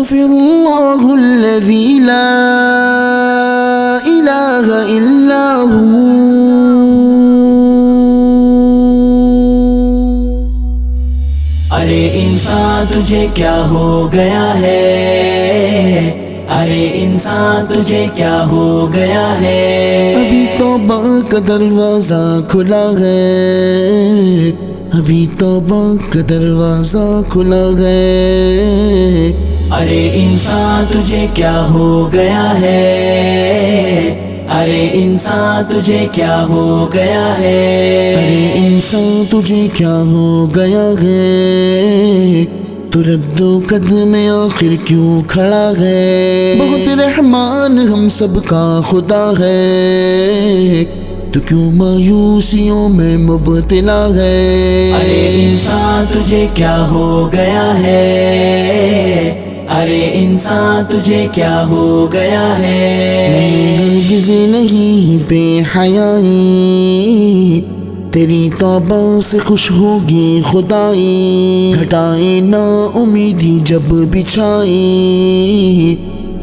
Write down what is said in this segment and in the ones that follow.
يغفر الله الذي لا إله إلا هو. ارے انسان تجھے کیا ہو گیا ہے، ارے انسان تجھے کیا ہو گیا ہے. ابھی توبہ کا دروازہ کھلا ہے، ابھی توبہ کا دروازہ کھلا ہے. ارے انسان تجھے کیا ہو گیا ہے، ارے انسان تجھے کیا ہو گیا ہے. ارے انسان تجھے کیا ہو گیا ہے، تو رد و قدم آخر کیوں کھڑا ہے. بہت رحمان ہم سب کا خدا ہے، تو کیوں مایوسیوں میں مبتلا ہے. ارے انسان تجھے کیا ہو گیا ہے، ارے انسان تجھے کیا ہو گیا ہے. ہرگز نہیں بے حیائی، تیری توبہ سے خوش ہوگی خدائی. گھٹائے نا امیدی جب بچھائی،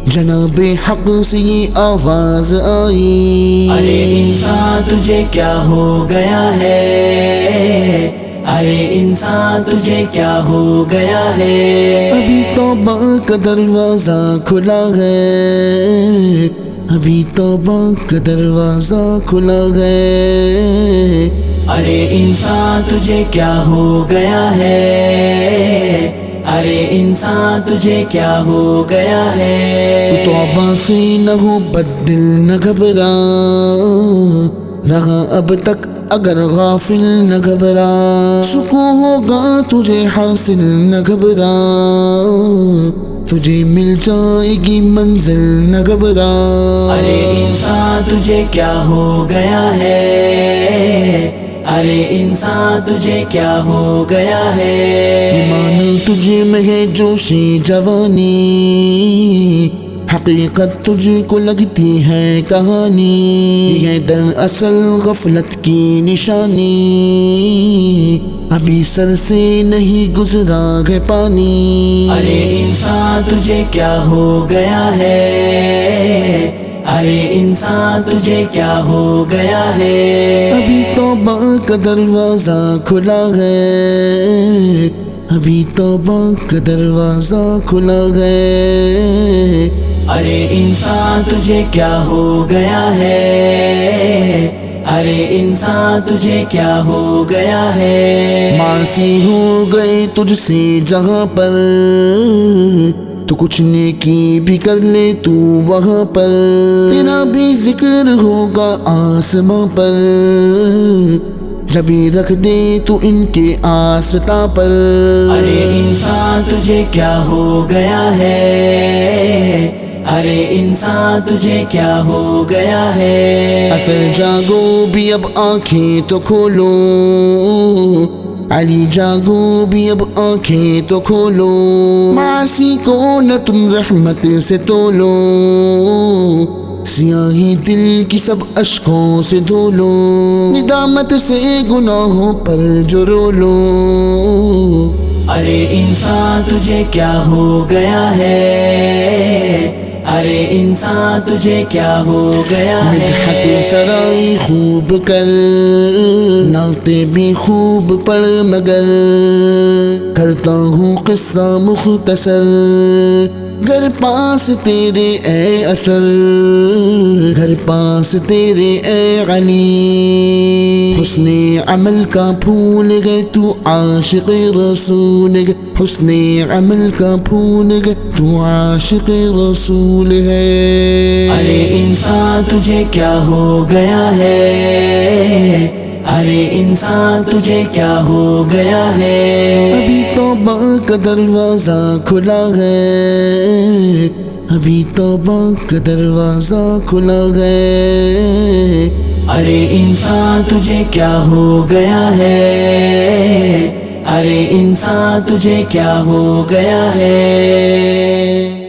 جناب حق سے یہ آواز آئی. ارے انسان تجھے کیا ہو گیا ہے، ارے انسان تجھے کیا ہو گیا ہے. ابھی توبہ کا دروازہ کھلا ہے، ابھی توبہ کا دروازہ کھلا ہے. ارے انسان تجھے کیا ہو گیا ہے، ارے انسان تجھے کیا ہو گیا ہے. توبہ سے نہ ہو بدل نہ گھبرا، رہا اب تک اگر غافل نہ گھبرا. سکون ہوگا تجھے حاصل نہ گھبرا، تجھے مل جائے گی منزل نہ گھبرا. ارے انسان تجھے کیا ہو گیا ہے، ارے انسان تجھے کیا ہو گیا ہے. ایمان تجھے میں ہے جوشی جوانی، حقیقت تجھ کو لگتی ہے کہانی. یہ دراصل غفلت کی نشانی، ابھی سر سے نہیں گزرا ہے پانی. ارے انسان تجھے کیا ہو گیا ہے، ارے انسان تجھے کیا ہو گیا ہے. ابھی توبہ کا دروازہ کھلا ہے، ابھی توبہ کا دروازہ کھلا ہے. ارے انسان تجھے کیا ہو گیا ہے، ارے انسان تجھے کیا ہو گیا ہے. معاصی ہو گئے تجھ سے جہاں پر، تو کچھ نیکی بھی کر لے تو وہاں پر. تیرا بھی ذکر ہوگا آسماں پر، جبھی رکھ دے تو ان کے آستاں پر. ارے انسان تجھے کیا ہو گیا ہے، ارے انسان تجھے کیا ہو گیا ہے. اثر جاگو بھی اب آنکھیں تو کھولو، علی جاگو بھی اب آنکھیں تو کھولو. معاصی کو نہ تم رحمت سے تولو، سیاہی دل کی سب اشکوں سے دھو لو. ندامت سے گناہوں پر جو رو لو. ارے انسان تجھے کیا ہو گیا ہے، ارے انسان تجھے کیا ہو گیا ہے. مدحت سرائی خوب کر، نعتیں بھی خوب پڑھ، مگر کرتا ہوں قصہ مختصر. گھر پاس تیرے اے اثر، گھر پاس تیرے اے علی. حسن عمل کا پھول گئے تو عاشق رسول ہے، حسن عمل کا پھول گئے تو عاشق رسول ہے. ارے انسان تجھے کیا ہو گیا ہے، ارے انسان تجھے کیا ہو گیا ہے. ابھی توبہ کا دروازہ کھلا ہے، ابھی توبہ کا دروازہ کھلا ہے. ارے انسان تجھے کیا ہو گیا ہے، ارے انسان تجھے کیا ہو گیا ہے.